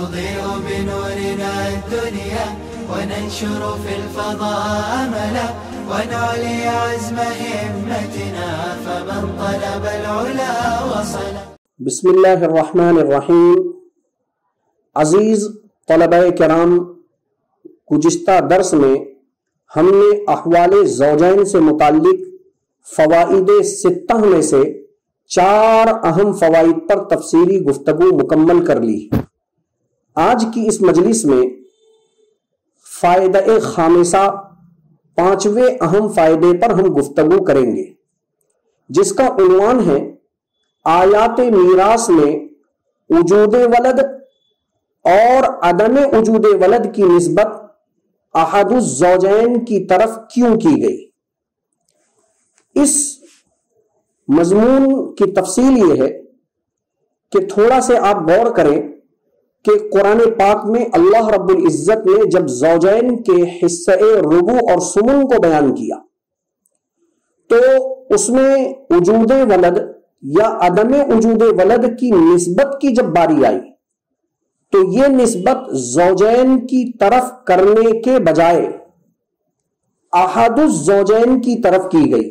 نضيء بنورنا الدنيا وننشر في الفضاء أملا ونعلي عزم همتنا فمن طلب العلا وصل. بسم اللہ الرحمن الرحیم. عزیز طلبہ کرام، گزشتہ درس میں ہم نے احوال زوجین سے متعلق فوائد 6 میں سے 4 اہم فوائد پر تفصیلی گفتگو مکمل کر لی. آج کی اس مجلس میں فائدہ خامسہ 5ویں اہم فائدے پر ہم گفتگو کریں گے، جس کا عنوان ہے آیات میراث میں وجود ولد اور عدم وجود ولد کی نسبت احد الزوجین کی طرف کیوں کی گئی. اس مضمون کی تفصیل یہ ہے کہ تھوڑا سے آپ غور کریں کہ قرآن پاک میں اللہ رب العزت نے جب زوجین کے حصہ ربع اور ثمن کو بیان کیا تو اس میں وجود ولد یا عدم وجود ولد کی نسبت کی جب باری آئی تو یہ نسبت زوجین کی طرف کرنے کے بجائے احد الزوجین کی طرف کی گئی،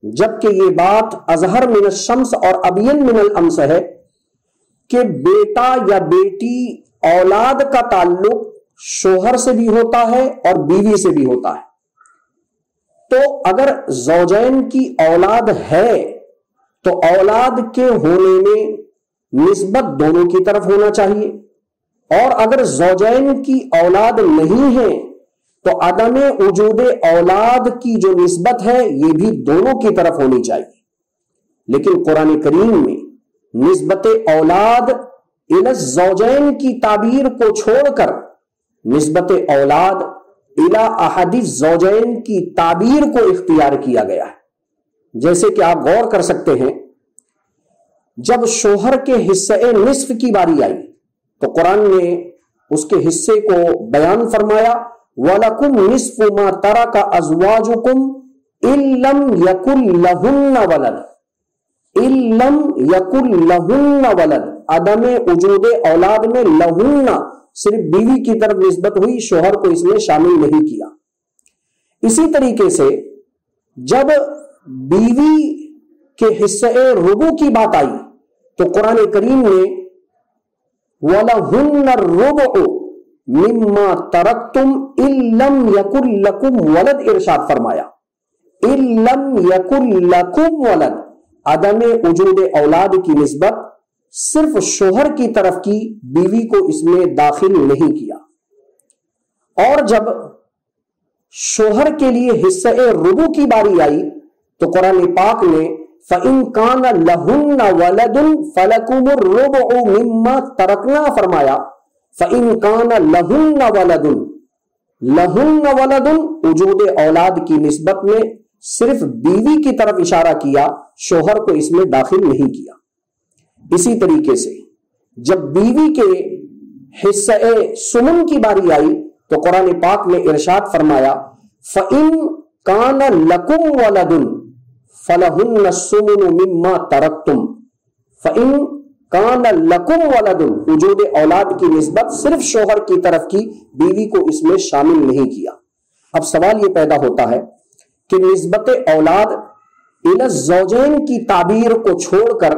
جبکہ یہ بات اظہر من الشمس اور ابین من الامس ہے کہ بیٹا یا بیٹی اولاد کا تعلق شوہر سے بھی ہوتا ہے اور بیوی سے بھی ہوتا ہے. تو اگر زوجین کی اولاد ہے تو اولاد کے ہونے میں نسبت دونوں کی طرف ہونا چاہیے، اور اگر زوجین کی اولاد نہیں ہے تو عدم وجود اولاد کی جو نسبت ہے یہ بھی دونوں کی طرف ہونی چاہیے. لیکن قرآن کریم میں نسبت اولاد الی الزوجین کی تعبیر کو چھوڑ کر نسبت اولاد الی احد الزوجین کی تعبیر کو اختیار کیا گیا ہے. جیسے کہ آپ غور کر سکتے ہیں، جب شوہر کے حصے نصف کی باری آئی تو قرآن نے اس کے حصے کو بیان فرمایا وَلَكُمْ نِصْفُ مَا تَرَكَ أَزْوَاجُكُمْ إِن لَّمْ يَكُن لَّهُنَّ وَلَدٌ. إِن لَّمْ يَكُن لَّهُنَّ وَلَدٌ، عدم وجود اولاد میں لہن صرف بیوی کی طرف نسبت ہوئی، شوہر کو اس میں شامل نہیں کیا. اسی طریقے سے جب بیوی کے حصے ربع کی بات آئی تو قرآن کریم نے وَلَهُنَّ الرُّبُعُ مِمَّا تَرَكْتُمْ إِن لَّمْ يَكُن لَّكُمْ وَلَدٌ ارشاد فرمایا. إِن لَّمْ يَكُن لَّكُمْ وَلَدٌ، عدم وجود اولاد کی نسبت صرف شوہر کی طرف کی، بیوی کو اس میں داخل نہیں کیا. اور جب شوہر کے لیے حصہ ربع کی باری آئی تو قرآن پاک نے فَإِن كَانَ لَهُنَّ وَلَدٌ فَلَكُمُ الرُّبُعُ مِمَّا تَرَكْنَا فرمایا. فَإِن كَانَ لَهُنَّ وَلَدٌ، لَهُنَّ وَلَدٌ وجود اولاد کی نسبت میں صرف بیوی کی طرف اشارہ کیا، شوہر کو اس میں داخل نہیں کیا. اسی طریقے سے جب بیوی کے حصہ ثمن کی باری آئی تو قرآن پاک نے ارشاد فرمایا فَإِن كَانَ لَكُمْ وَلَدٌ فَلَهُنَّ الثُّمُنُ مِمَّا تَرَكْتُمْ. فَإِن كَانَ لَكُمْ وَلَدٌ وجود اولاد کی نسبت صرف شوہر کی طرف کی، بیوی کو اس میں شامل نہیں کیا. اب سوال یہ پیدا ہوتا ہے کہ نسبت اولاد الی الزوجین کی تعبیر کو چھوڑ کر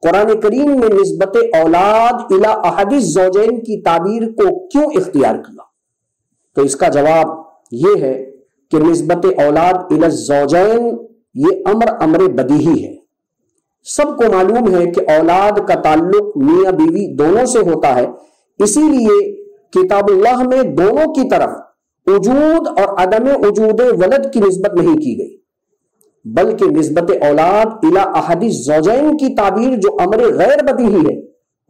قرآن کریم میں نسبت اولاد الی احد الزوجین کی تعبیر کو کیوں اختیار کیا؟ تو اس کا جواب یہ ہے کہ نسبت اولاد الی الزوجین یہ امر بدیہی ہے. سب کو معلوم ہے کہ اولاد کا تعلق میاں بیوی دونوں سے ہوتا ہے، اسی لیے کتاب اللہ میں دونوں کی طرف وجود اور عدم وجود ولد کی نسبت نہیں کی گئی، بلکہ نسبت اولاد الی احد الزوجین کی تعبیر جو امر غیر بدیہی ہے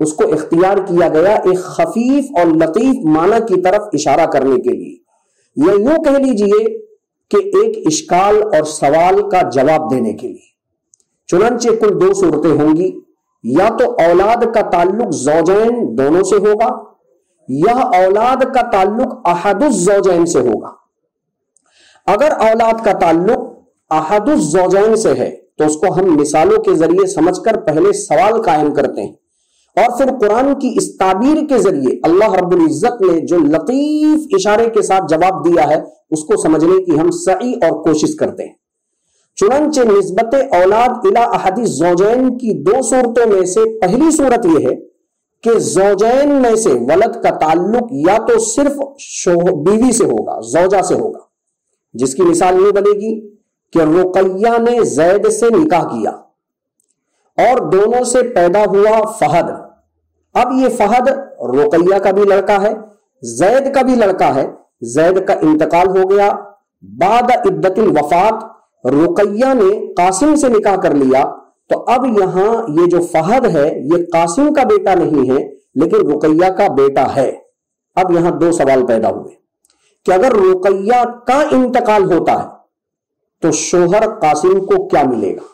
اس کو اختیار کیا گیا ایک خفیف اور لطیف معنی کی طرف اشارہ کرنے کے لیے، یا یوں کہہ لیجئے کہ ایک اشکال اور سوال کا جواب دینے کے لیے. چنانچہ کل 2 صورتیں ہوں گی، یا تو اولاد کا تعلق زوجین دونوں سے ہوگا یا اولاد کا تعلق احد الزوجین سے ہوگا. اگر اولاد کا تعلق احد الزوجین سے ہے تو اس کو ہم مثالوں کے ذریعے سمجھ کر پہلے سوال قائم کرتے ہیں اور پھر قرآن کی اس تعبیر کے ذریعے اللہ رب العزت نے جو لطیف اشارے کے ساتھ جواب دیا ہے اس کو سمجھنے کی ہم سعی اور کوشش کرتے ہیں۔ چنانچہ نسبت اولاد الی احد الزوجین کی دو صورتوں میں سے پہلی صورت یہ ہے کہ زوجین میں سے ولد کا تعلق یا تو صرف بیوی سے ہوگا، زوجہ سے ہوگا، جس کی مثال یہ بنے گی کہ رقیہ نے زید سے نکاح کیا اور دونوں سے پیدا ہوا فہد۔ اب یہ فہد رقیہ کا بھی لڑکا ہے، زید کا بھی لڑکا ہے، زید کا انتقال ہو گیا، بعد عدت الوفات رقیہ نے قاسم سے نکاح کر لیا، تو اب یہاں یہ جو فہد ہے یہ قاسم کا بیٹا نہیں ہے لیکن رقیہ کا بیٹا ہے۔ اب یہاں دو سوال پیدا ہوئے کہ اگر رقیہ کا انتقال ہوتا ہے تو شوہر قاسم کو کیا ملے گا،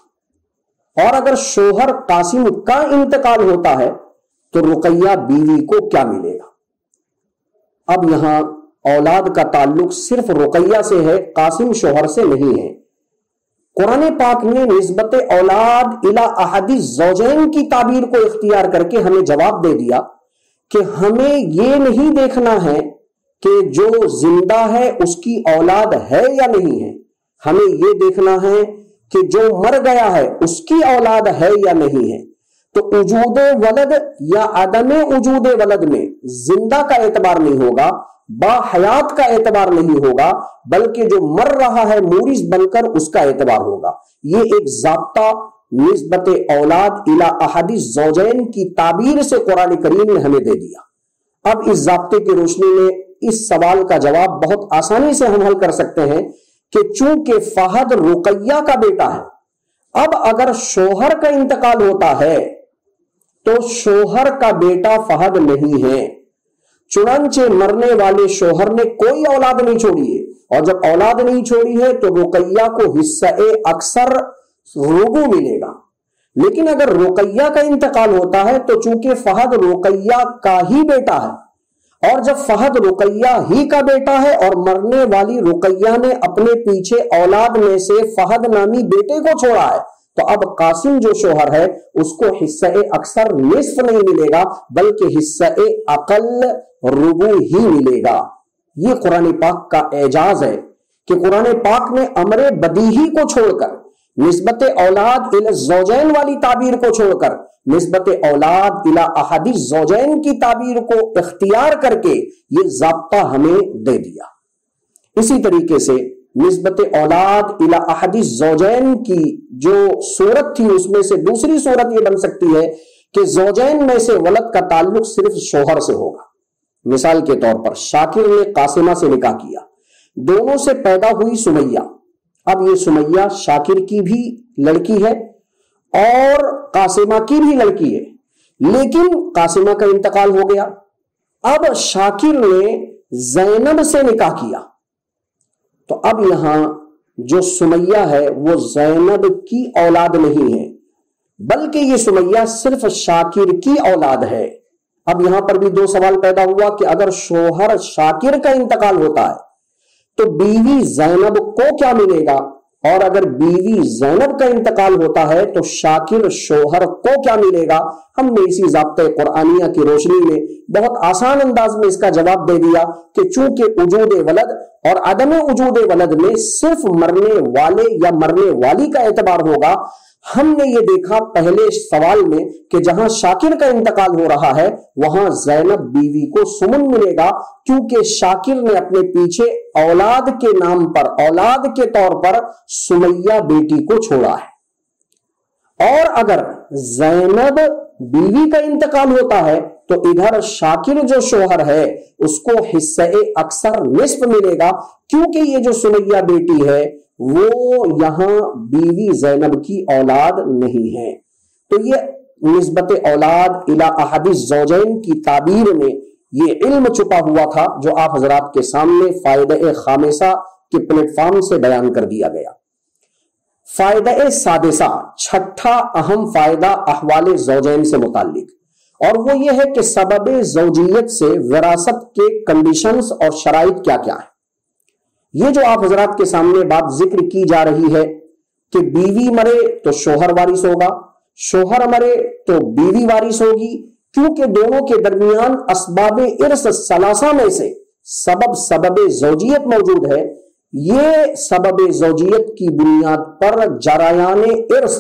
اور اگر شوہر قاسم کا انتقال ہوتا ہے تو رقیہ بیوی کو کیا ملے گا۔ اب یہاں اولاد کا تعلق صرف رقیہ سے ہے، قاسم شوہر سے نہیں ہے۔ قرآن پاک نے نسبت اولاد الی احد الزوجین کی تعبیر کو اختیار کر کے ہمیں جواب دے دیا کہ ہمیں یہ نہیں دیکھنا ہے کہ جو زندہ ہے اس کی اولاد ہے یا نہیں ہے، ہمیں یہ دیکھنا ہے کہ جو مر گیا ہے اس کی اولاد ہے یا نہیں ہے۔ تو وجود ولد یا عدم وجود ولد میں زندہ کا اعتبار نہیں ہوگا، با حیات کا اعتبار نہیں ہوگا، بلکہ جو مر رہا ہے مورث بن کر اس کا اعتبار ہوگا۔ یہ ایک ضابطہ نسبت اولاد الی احد الزوجین کی تعبیر سے قرآن کریم نے ہمیں دے دیا۔ اب اس ضابطے کی روشنی میں اس سوال کا جواب بہت آسانی سے ہم حل کر سکتے ہیں کہ چونکہ فہد رقیہ کا بیٹا ہے، اب اگر شوہر کا انتقال ہوتا ہے تو شوہر کا بیٹا فہد نہیں ہے، چنانچہ مرنے والے شوہر نے کوئی اولاد نہیں چھوڑی ہے، اور جب اولاد نہیں چھوڑی ہے تو رقیہ کو حصہ اکثر ربع ملے گا۔ لیکن اگر رقیہ کا انتقال ہوتا ہے تو چونکہ فہد رقیہ کا ہی بیٹا ہے، اور جب فہد رقیہ ہی کا بیٹا ہے اور مرنے والی رقیہ نے اپنے پیچھے اولاد میں سے فہد نامی بیٹے کو چھوڑا ہے، تو اب قاسم جو شوہر ہے اس کو حصہ اکثر نصف نہیں ملے گا بلکہ حصہ اقل ربع ہی ملے گا۔ یہ قرآن پاک کا اعجاز ہے کہ قرآن پاک نے امر بدیہی کو چھوڑ کر، نسبت اولاد الی الزوجین والی تعبیر کو چھوڑ کر، نسبت اولاد الی احد الزوجین کی تعبیر کو اختیار کر کے یہ ضابطہ ہمیں دے دیا۔ اسی طریقے سے نسبت اولاد الی احد الزوجین کی جو صورت تھی اس میں سے دوسری صورت یہ بن سکتی ہے کہ زوجین میں سے ولد کا تعلق صرف شوہر سے ہوگا۔ مثال کے طور پر شاکر نے قاسمہ سے نکاح کیا، دونوں سے پیدا ہوئی سمیہ۔ اب یہ سمیہ شاکر کی بھی لڑکی ہے اور قاسمہ کی بھی لڑکی ہے، لیکن قاسمہ کا انتقال ہو گیا۔ اب شاکر نے زینب سے نکاح کیا، تو اب یہاں جو سمیہ ہے وہ زینب کی اولاد نہیں ہے بلکہ یہ سمیہ صرف شاکر کی اولاد ہے۔ اب یہاں پر بھی دو سوال پیدا ہوا کہ اگر شوہر شاکر کا انتقال ہوتا ہے تو بیوی زینب کو کیا ملے گا، اور اگر بیوی زینب کا انتقال ہوتا ہے تو شاکر شوہر کو کیا ملے گا۔ ہم نے اسی ضابطۂ قرآنیہ کی روشنی میں بہت آسان انداز میں اس کا جواب دے دیا کہ چونکہ وجود ولد اور عدم وجود ولد میں صرف مرنے والے یا مرنے والی کا اعتبار ہوگا۔ ہم نے یہ دیکھا پہلے سوال میں کہ جہاں شاکر کا انتقال ہو رہا ہے وہاں زینب بیوی کو سمن ملے گا، کیونکہ شاکر نے اپنے پیچھے اولاد کے نام پر، اولاد کے طور پر سمیہ بیٹی کو چھوڑا ہے۔ اور اگر زینب بیوی کا انتقال ہوتا ہے تو ادھر شاکر جو شوہر ہے اس کو حصہ اکثر نصف ملے گا، کیونکہ یہ جو سمیہ بیٹی ہے وہ یہاں بیوی زینب کی اولاد نہیں ہے۔ تو یہ نسبت اولاد الی احد الزوجین کی تعبیر میں یہ علم چھپا ہوا تھا جو آپ حضرات کے سامنے فائدہ خامسہ کے پلیٹ فارم سے بیان کر دیا گیا۔ فائدہ سادسہ، چھٹا اہم فائدہ احوال زوجین سے متعلق، اور وہ یہ ہے کہ سبب زوجیت سے وراثت کے کنڈیشنز اور شرائط کیا کیا ہیں۔ یہ جو آپ حضرات کے سامنے بات ذکر کی جا رہی ہے کہ بیوی مرے تو شوہر وارث ہوگا، شوہر مرے تو بیوی وارث ہوگی، کیونکہ دونوں کے درمیان اسباب ارث ثلاثہ میں سے سبب زوجیت موجود ہے، یہ سبب زوجیت کی بنیاد پر جریان ارث،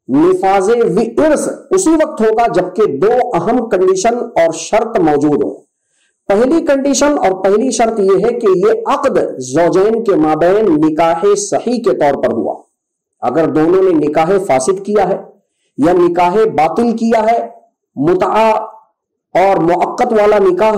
نفاذ ارث اسی وقت ہوگا جبکہ دو اہم کنڈیشن اور شرط موجود ہوں۔ پہلی کنڈیشن اور پہلی شرط یہ ہے کہ یہ عقد زوجین کے مابین نکاح صحیح کے طور پر ہوا۔ اگر دونوں نے نکاح فاسد کیا ہے یا نکاح باطل کیا ہے، متعہ اور مؤقت والا نکاح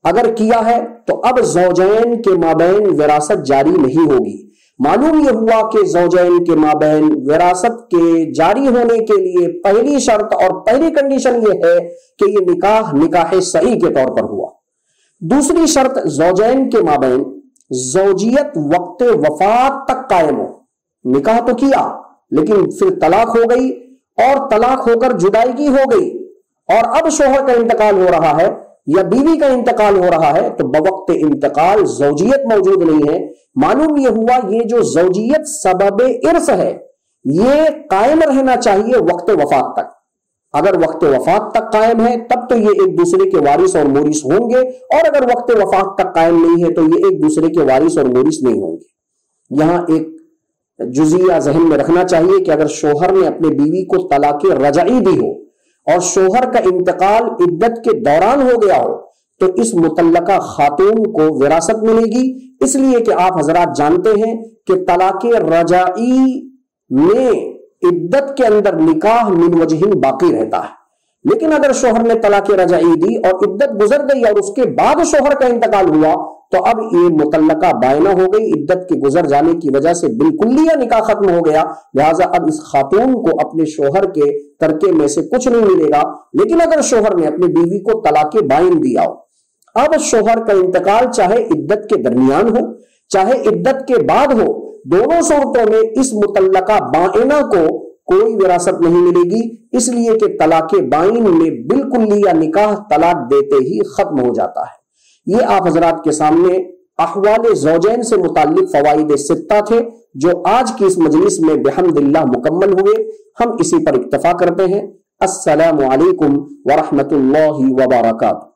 اگر کیا ہے، تو اب زوجین کے مابین وراثت جاری نہیں ہوگی۔ معلوم یہ ہوا کہ زوجین کے مابین وراثت کے جاری ہونے کے لیے پہلی شرط اور پہلی کنڈیشن یہ ہے کہ یہ نکاح صحیح کے طور پر ہوا۔ دوسری شرط، زوجین کے مابین زوجیت وقت وفات تک قائم ہو۔ نکاح تو کیا لیکن پھر طلاق ہو گئی اور طلاق ہو کر جدائیگی ہو گئی، اور اب شوہر کا انتقال ہو رہا ہے یا بیوی کا انتقال ہو رہا ہے، تو بوقت انتقال زوجیت موجود نہیں ہے۔ معلوم یہ ہوا یہ جو زوجیت سبب ارث ہے یہ قائم رہنا چاہیے وقت وفات تک۔ اگر وقت وفات تک قائم ہے تب تو یہ ایک دوسرے کے وارث اور مورث ہوں گے، اور اگر وقت وفات تک قائم نہیں ہے تو یہ ایک دوسرے کے وارث اور مورث نہیں ہوں گے۔ یہاں ایک جزیہ ذہن میں رکھنا چاہیے کہ اگر شوہر نے اپنے بیوی کو طلاق رجعی دی ہو اور شوہر کا انتقال عدت کے دوران ہو گیا ہو تو اس مطلقہ خاتون کو وراثت ملے گی، اس لیے کہ آپ حضرات جانتے ہیں کہ طلاق رجعی میں عدت کے اندر نکاح من وجہن باقی رہتا ہے، لیکن اگر شوہر نے طلاق رجعی دی اور عدت گزر گئی اور اس کے بعد شوہر کا انتقال ہوا تو اب یہ مطلقہ بائنہ ہو گئی، عدت کے گزر جانے کی وجہ سے بالکلیہ نکاح ختم ہو گیا، لہٰذا اب اس خاتون کو اپنے شوہر کے ترکے میں سے کچھ نہیں ملے گا۔ لیکن اگر شوہر نے اپنی بیوی کو طلاق بائن دیا ہو، اب شوہر کا انتقال چاہے عدت کے درمیان ہو چاہے عدت کے بعد ہو، دونوں صورتوں میں اس مطلقہ بائنہ کو کوئی وراثت نہیں ملے گی، اس لیے کہ طلاق بائن میں بالکلیہ نکاح طلاق دیتے ہی ختم ہو جاتا ہے۔ یہ آپ حضرات کے سامنے احوال زوجین سے متعلق فوائد ستہ تھے جو آج کی اس مجلس میں بحمد اللہ مکمل ہوئے۔ ہم اسی پر اکتفا کرتے ہیں۔ السلام علیکم ورحمۃ اللہ وبرکاتہ۔